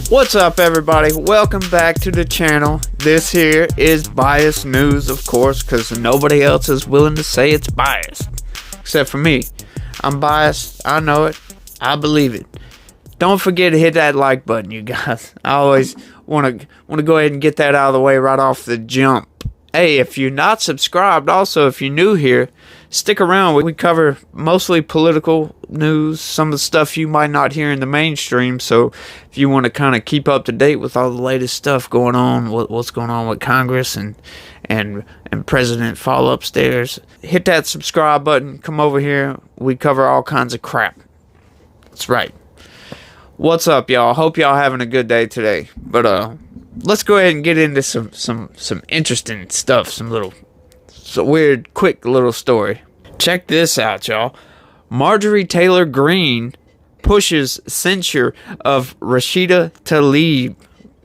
What's up, everybody? Welcome back to the channel. This here is biased news, of course, because nobody else is willing to say it's biased. Except for me. I'm biased. I know it. I believe it. Don't forget to hit that like button, you guys. I always want to go ahead and get that out of the way right off the jump. Hey, if you're not subscribed, also, if you're new here, stick around. We cover mostly political news, some of the stuff you might not hear in the mainstream. So if you want to kind of keep up to date with all the latest stuff going on, what's going on with Congress and President Fall upstairs, hit that subscribe button. Come over here. We cover all kinds of crap. That's right. What's up, y'all? Hope y'all having a good day today. But let's go ahead and get into some interesting stuff. Some weird, quick little story. Check this out, y'all. Marjorie Taylor Greene pushes censure of Rashida Tlaib.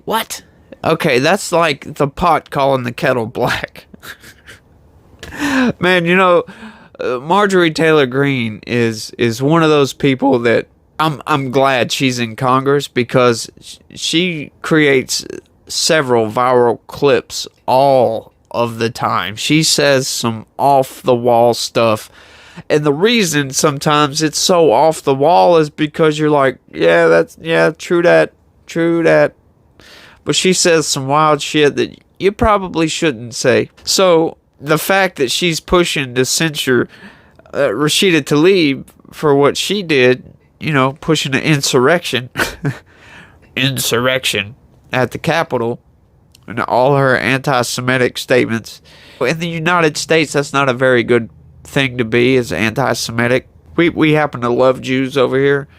What? Okay, that's like the pot calling the kettle black. Man, you know, Marjorie Taylor Greene is one of those people that I'm glad she's in Congress, because she creates several viral clips all of the time. She says some off-the-wall stuff. And the reason sometimes it's so off-the-wall is because you're like, true that. But she says some wild shit that you probably shouldn't say. So the fact that she's pushing to censure Rashida Tlaib for what she did, you know, pushing an insurrection at the Capitol, and all her anti-Semitic statements. In the United States, that's not a very good thing to be, is anti-Semitic. We happen to love Jews over here.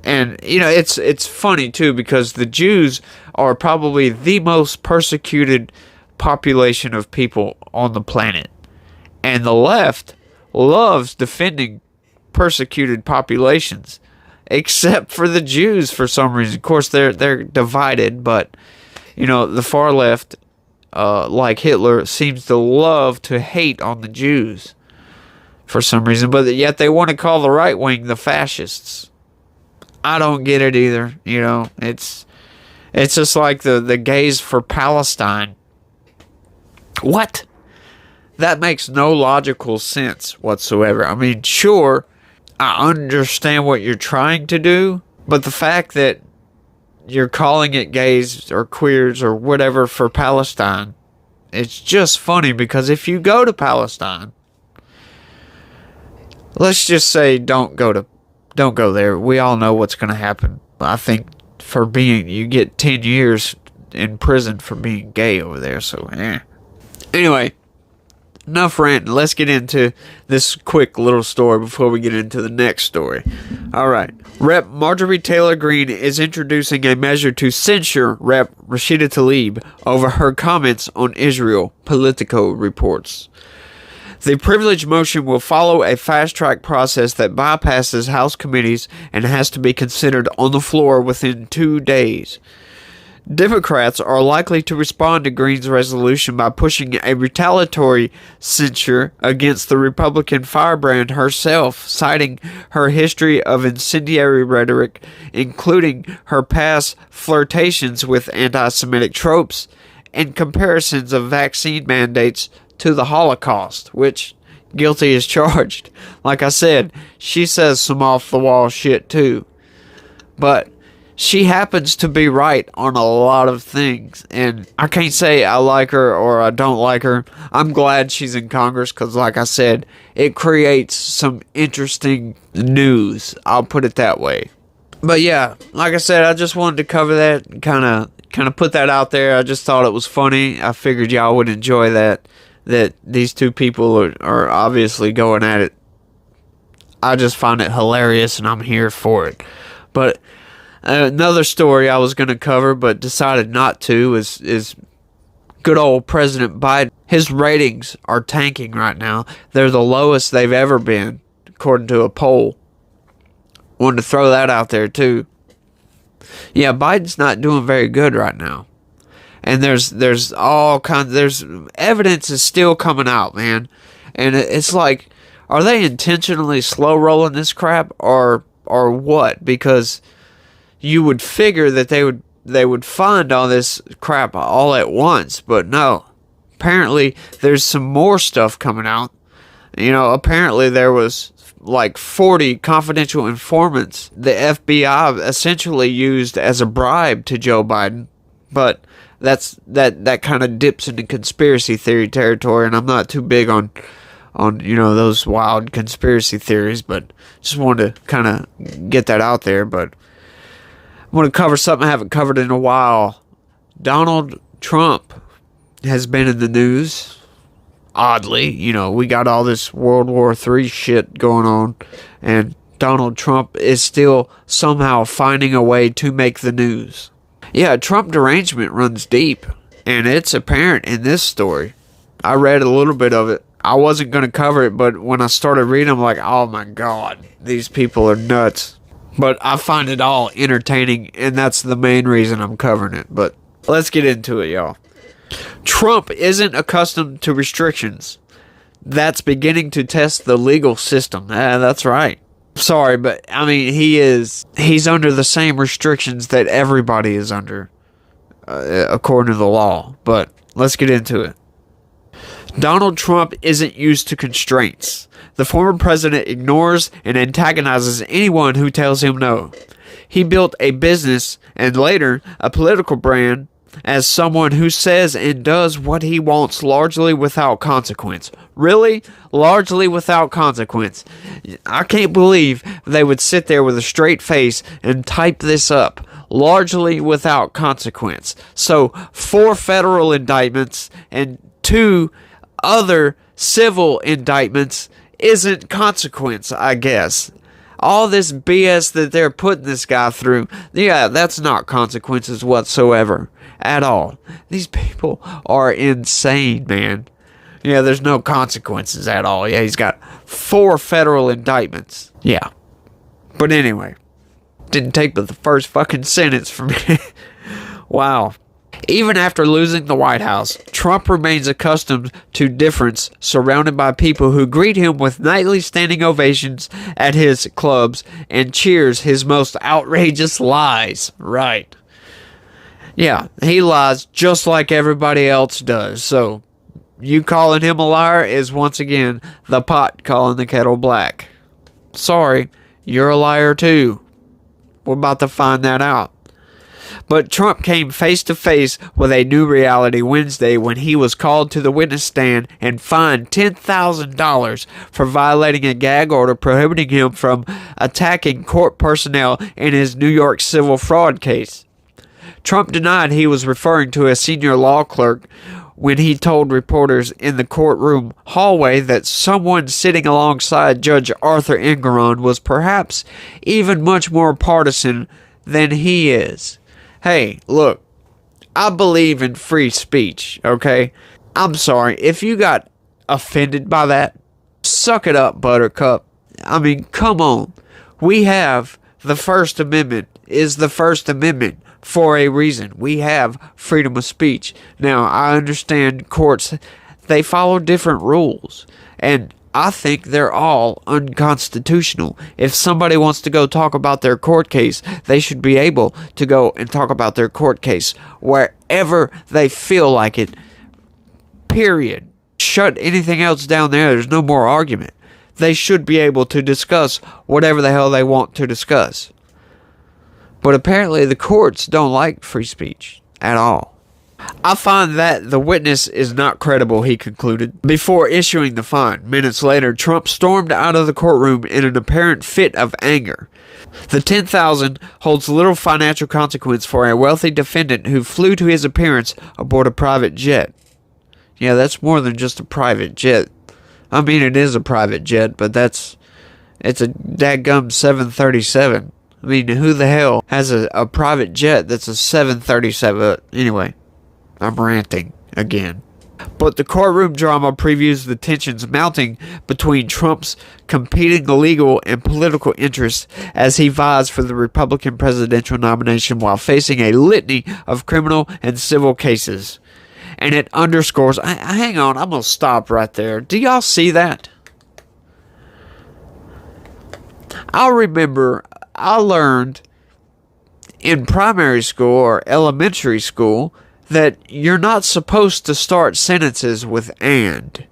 And, you know, it's funny, too, because the Jews are probably the most persecuted population of people on the planet. And the left loves defending persecuted populations, except for the Jews for some reason. Of course, they're divided, but you know, the far left, like Hitler, seems to love to hate on the Jews for some reason, but yet they want to call the right wing the fascists. I don't get it either. You know, it's just like the gays for Palestine. What? That makes no logical sense whatsoever. I mean, sure, I understand what you're trying to do, but the fact that you're calling it gays or queers or whatever for Palestine, it's just funny, because if you go to Palestine, let's just say don't go there. We all know what's going to happen. I think you get 10 years in prison for being gay over there, so Anyway, enough ranting. Let's get into this quick little story before we get into the next story. All right. Rep. Marjorie Taylor Greene is introducing a measure to censure Rep. Rashida Tlaib over her comments on Israel, Politico reports. The privilege motion will follow a fast-track process that bypasses House committees and has to be considered on the floor within 2 days. Democrats are likely to respond to Greene's resolution by pushing a retaliatory censure against the Republican firebrand herself, citing her history of incendiary rhetoric, including her past flirtations with anti-Semitic tropes and comparisons of vaccine mandates to the Holocaust, which guilty as charged. Like I said, she says some off-the-wall shit too. But she happens to be right on a lot of things, and I can't say I like her or I don't like her. I'm glad she's in Congress, because like I said, it creates some interesting news. I'll put it that way. But yeah, like I said, I just wanted to cover that, kind of put that out there. I just thought it was funny. I figured y'all would enjoy that these two people are obviously going at it. I just find it hilarious, and I'm here for it. But another story I was going to cover but decided not to is good old President Biden. His ratings are tanking right now. They're the lowest they've ever been, according to a poll. Wanted to throw that out there too. Yeah, Biden's not doing very good right now. And there's all kinds, there's evidence is still coming out, man. And it's like, are they intentionally slow rolling this crap or what? Because you would figure that they would fund all this crap all at once, but no. Apparently, there's some more stuff coming out. You know, apparently there was like 40 confidential informants the FBI essentially used as a bribe to Joe Biden, but that kind of dips into conspiracy theory territory, and I'm not too big on those wild conspiracy theories, but just wanted to kind of get that out there. But I want to cover something I haven't covered in a while. Donald Trump has been in the news. Oddly, we got all this World War III shit going on, and Donald Trump is still somehow finding a way to make the news. Yeah, Trump derangement runs deep, and it's apparent in this story. I read a little bit of it. I wasn't going to cover it, but when I started reading, I'm like, oh my God, these people are nuts. But I find it all entertaining, and that's the main reason I'm covering it. But let's get into it, y'all. Trump isn't accustomed to restrictions. That's beginning to test the legal system. That's right. Sorry, but I mean, he's under the same restrictions that everybody is under, according to the law. But let's get into it. Donald Trump isn't used to constraints. The former president ignores and antagonizes anyone who tells him no. He built a business and later a political brand as someone who says and does what he wants largely without consequence. Really? Largely without consequence. I can't believe they would sit there with a straight face and type this up. Largely without consequence. So, 4 federal indictments and 2 other civil indictments isn't consequence, I guess. All this BS that they're putting this guy through, yeah, that's not consequences whatsoever. At all. These people are insane, man. Yeah, there's no consequences at all. Yeah, he's got 4 federal indictments. Yeah. But anyway, didn't take but the first fucking sentence from me. Wow. Even after losing the White House, Trump remains accustomed to difference, surrounded by people who greet him with nightly standing ovations at his clubs and cheers his most outrageous lies. Right. Yeah, he lies just like everybody else does. So, you calling him a liar is once again the pot calling the kettle black. Sorry, you're a liar too. We're about to find that out. But Trump came face to face with a new reality Wednesday when he was called to the witness stand and fined $10,000 for violating a gag order prohibiting him from attacking court personnel in his New York civil fraud case. Trump denied he was referring to a senior law clerk when he told reporters in the courtroom hallway that someone sitting alongside Judge Arthur Engoron was perhaps even much more partisan than he is. Hey, look, I believe in free speech, okay? I'm sorry, if you got offended by that, suck it up, Buttercup. I mean, come on. We have the First Amendment is the First Amendment. For a reason. We have freedom of speech. Now, I understand courts, they follow different rules. And I think they're all unconstitutional. If somebody wants to go talk about their court case, they should be able to go and talk about their court case wherever they feel like it. Period. Shut anything else down there. There's no more argument. They should be able to discuss whatever the hell they want to discuss. But apparently the courts don't like free speech at all. I find that the witness is not credible, he concluded, before issuing the fine. Minutes later, Trump stormed out of the courtroom in an apparent fit of anger. The $10,000 holds little financial consequence for a wealthy defendant who flew to his appearance aboard a private jet. Yeah, that's more than just a private jet. I mean, it is a private jet, but it's a dadgum 737. I mean, who the hell has a private jet that's a 737? Anyway, I'm ranting again. But the courtroom drama previews the tensions mounting between Trump's competing legal and political interests as he vies for the Republican presidential nomination while facing a litany of criminal and civil cases. And it underscores... hang on, I'm going to stop right there. Do y'all see that? I remember... I learned in primary school or elementary school that you're not supposed to start sentences with and.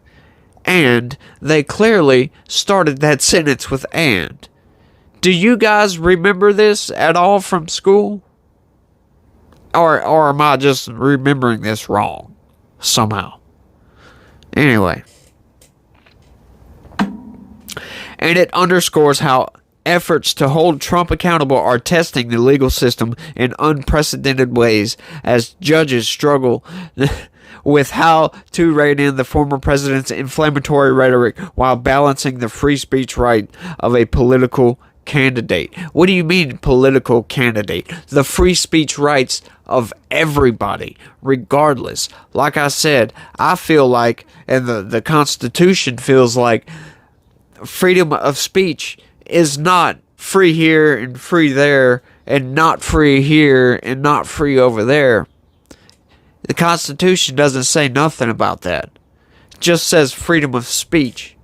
And they clearly started that sentence with and. Do you guys remember this at all from school? Or am I just remembering this wrong somehow? Anyway. And it underscores how efforts to hold Trump accountable are testing the legal system in unprecedented ways as judges struggle with how to rein in the former president's inflammatory rhetoric while balancing the free speech right of a political candidate. What do you mean political candidate? The free speech rights of everybody, regardless. Like I said, I feel like, and the Constitution feels like, freedom of speech is not free here and free there, and not free here and not free over there. The Constitution doesn't say nothing about that. It just says freedom of speech.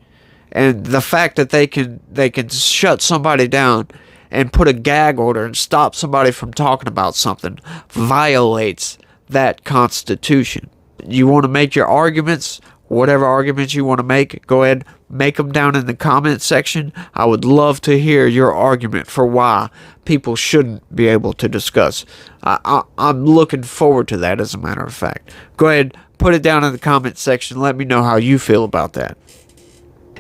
And the fact that they can shut somebody down and put a gag order and stop somebody from talking about something violates that Constitution. You want to make your arguments, whatever arguments you want to make, go ahead, make them down in the comment section. I would love to hear your argument for why people shouldn't be able to discuss. I'm looking forward to that, as a matter of fact. Go ahead, put it down in the comment section. Let me know how you feel about that.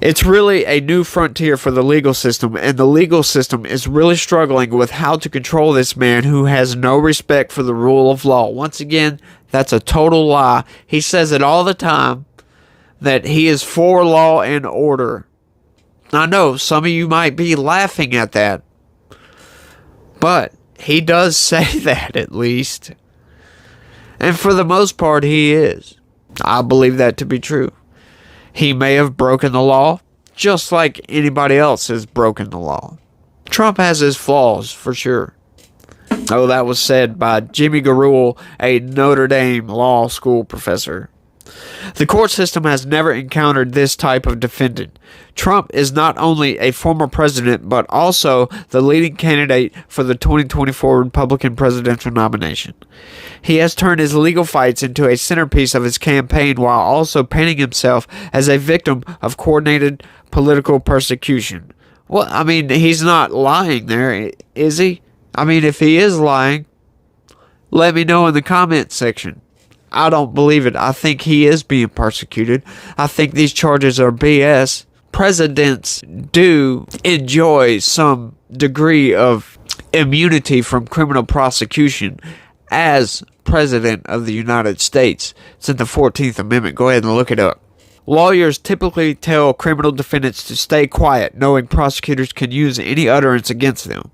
It's really a new frontier for the legal system, and the legal system is really struggling with how to control this man who has no respect for the rule of law. Once again, that's a total lie. He says it all the time, that he is for law and order. I know some of you might be laughing at that, but he does say that, at least. And for the most part, he is. I believe that to be true. He may have broken the law, just like anybody else has broken the law. Trump has his flaws, for sure. Oh, that was said by Jimmy Garul, a Notre Dame law school professor. The court system has never encountered this type of defendant. Trump is not only a former president, but also the leading candidate for the 2024 Republican presidential nomination. He has turned his legal fights into a centerpiece of his campaign while also painting himself as a victim of coordinated political persecution. Well, I mean, he's not lying there, is he? I mean, if he is lying, let me know in the comment section. I don't believe it. I think he is being persecuted. I think these charges are BS. Presidents do enjoy some degree of immunity from criminal prosecution as President of the United States. It's in the 14th Amendment. Go ahead and look it up. Lawyers typically tell criminal defendants to stay quiet, knowing prosecutors can use any utterance against them.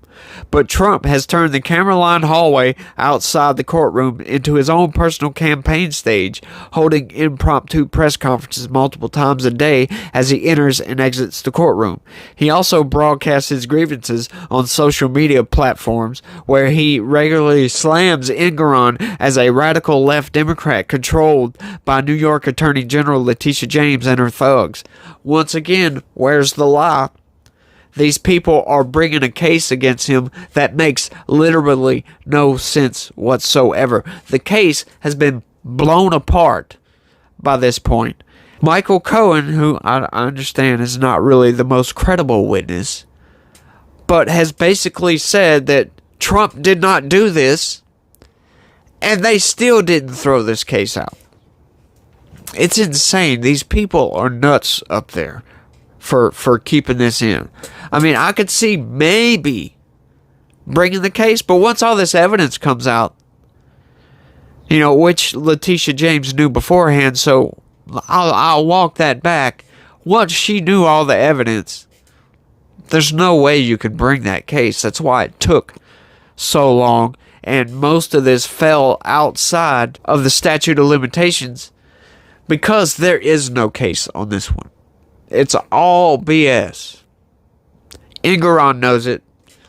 But Trump has turned the camera-lined hallway outside the courtroom into his own personal campaign stage, holding impromptu press conferences multiple times a day as he enters and exits the courtroom. He also broadcasts his grievances on social media platforms, where he regularly slams Engoron as a radical left Democrat controlled by New York Attorney General Letitia James and her thugs. Once again, where's the lie? These people are bringing a case against him that makes literally no sense whatsoever. The case has been blown apart by this point. Michael Cohen, who I understand is not really the most credible witness, but has basically said that Trump did not do this, and they still didn't throw this case out. It's insane. These people are nuts up there for keeping this in. I mean, I could see maybe bringing the case, but once all this evidence comes out, you know, which Letitia James knew beforehand, so I'll walk that back. Once she knew all the evidence, there's no way you could bring that case. That's why it took so long, and most of this fell outside of the statute of limitations because there is no case on this one. It's all BS. Engoron knows it.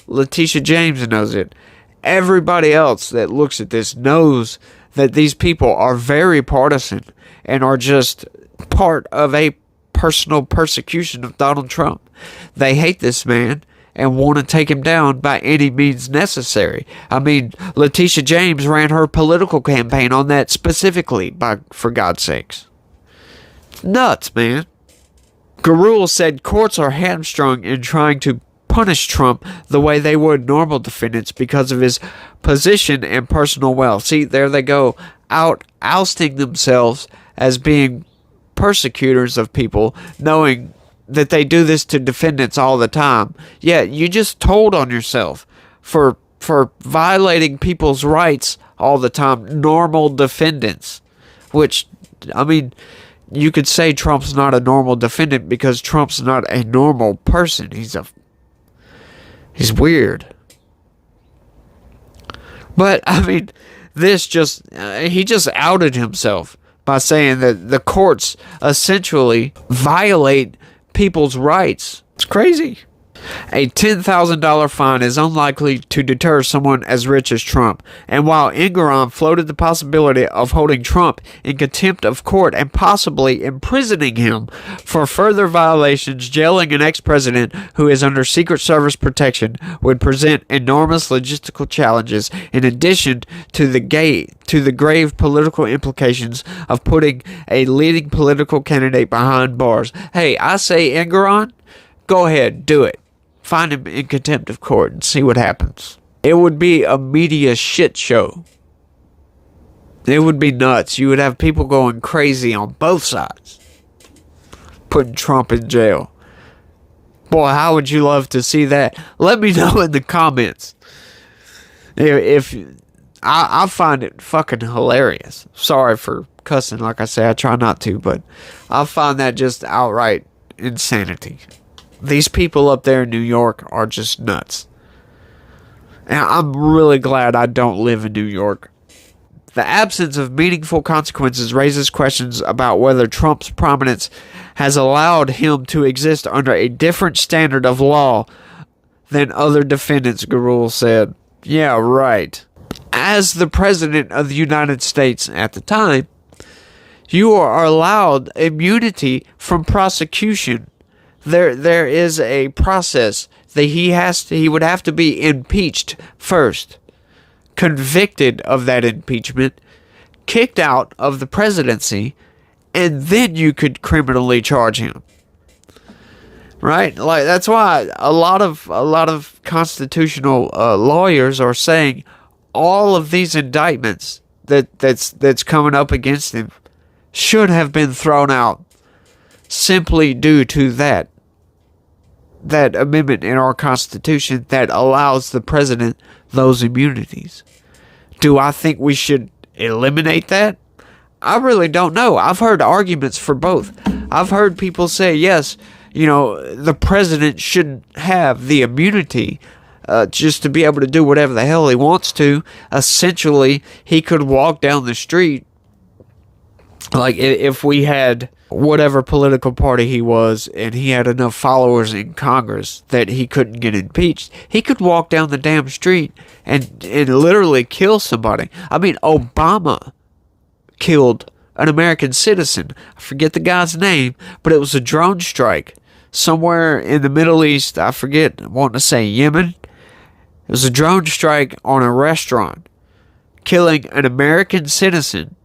Letitia James knows it. Everybody else that looks at this knows that these people are very partisan and are just part of a personal persecution of Donald Trump. They hate this man, and want to take him down by any means necessary. I mean, Letitia James ran her political campaign on that specifically, for God's sakes. It's nuts, man. Garul said courts are hamstrung in trying to punish Trump the way they would normal defendants because of his position and personal wealth. See, there they go, ousting themselves as being persecutors of people, knowing that they do this to defendants all the time. Yeah, you just told on yourself for violating people's rights all the time. Normal defendants, which, I mean, you could say Trump's not a normal defendant because Trump's not a normal person. He's weird. But, I mean, he just outed himself by saying that the courts essentially violate people's rights. It's crazy. A $10,000 fine is unlikely to deter someone as rich as Trump. And while Engoron floated the possibility of holding Trump in contempt of court and possibly imprisoning him for further violations, jailing an ex-president who is under Secret Service protection would present enormous logistical challenges in addition to the grave political implications of putting a leading political candidate behind bars. Hey, I say Engoron, go ahead, do it. Find him in contempt of court and see what happens. It would be a media shit show. It would be nuts. You would have people going crazy on both sides, putting Trump in jail. Boy, how would you love to see that? Let me know in the comments. If I find it fucking hilarious. Sorry for cussing, like I say, I try not to, but I find that just outright insanity. These people up there in New York are just nuts. And I'm really glad I don't live in New York. The absence of meaningful consequences raises questions about whether Trump's prominence has allowed him to exist under a different standard of law than other defendants, Garul said. Yeah, right. As the President of the United States at the time, you are allowed immunity from prosecution. There is a process that he would have to be impeached first, convicted of that impeachment, kicked out of the presidency, and then you could criminally charge him. Right? Like, that's why a lot of constitutional lawyers are saying all of these indictments that's coming up against him should have been thrown out simply due to that amendment in our Constitution that allows the president those immunities. Do I think we should eliminate that? I really don't know. I've heard arguments for both. I've heard people say, yes, the president shouldn't have the immunity just to be able to do whatever the hell he wants to. Essentially, he could walk down the street. Like, if we had whatever political party he was and he had enough followers in Congress that he couldn't get impeached, he could walk down the damn street and literally kill somebody. I mean, Obama killed an American citizen. I forget the guy's name, but it was a drone strike somewhere in the Middle East. I forget, I want to say Yemen. It was a drone strike on a restaurant, killing an American citizen.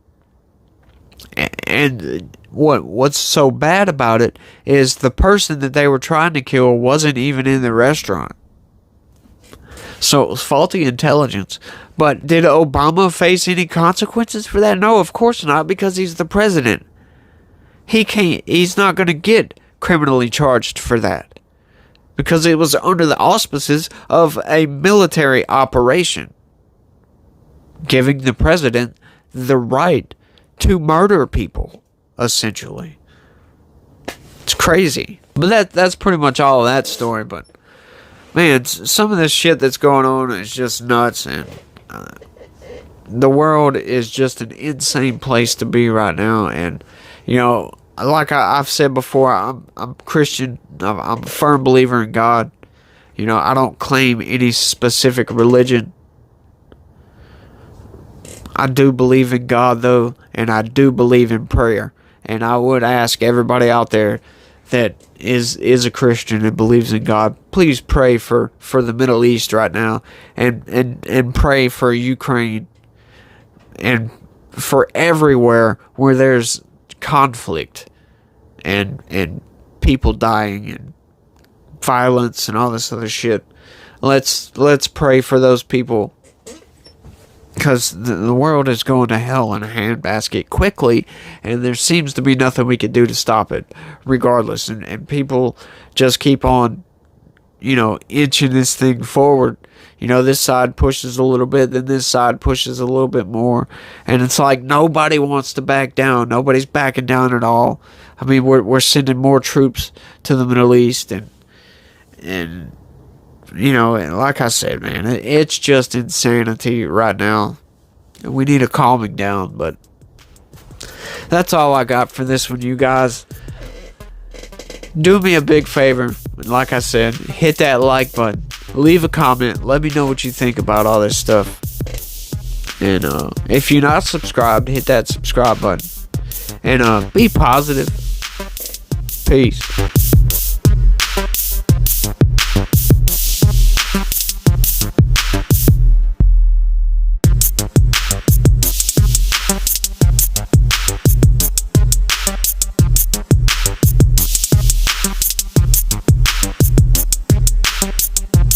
And what's so bad about it is the person that they were trying to kill wasn't even in the restaurant. So it was faulty intelligence. But did Obama face any consequences for that? No, of course not, because he's the president. He's not going to get criminally charged for that, because it was under the auspices of a military operation, giving the president the right to murder people, essentially. It's crazy. But that's pretty much all of that story. But, man, some of this shit that's going on is just nuts. And the world is just an insane place to be right now. And, like I've said before, I'm Christian. I'm a firm believer in God. I don't claim any specific religion. I do believe in God, though, and I do believe in prayer. And I would ask everybody out there that is a Christian and believes in God, please pray for the Middle East right now, and pray for Ukraine and for everywhere where there's conflict and people dying and violence and all this other shit. Let's pray for those people, because the world is going to hell in a handbasket quickly, and there seems to be nothing we can do to stop it regardless, and people just keep on, inching this thing forward. This side pushes a little bit, then this side pushes a little bit more, and it's like nobody wants to back down. Nobody's backing down at all. I mean, we're sending more troops to the Middle East, and like I said, man, it's just insanity right now. We need a calming down, but that's all I got for this one, you guys. Do me a big favor, like I said, hit that like button, leave a comment, let me know what you think about all this stuff, and if you're not subscribed, hit that subscribe button, and be positive. Peace.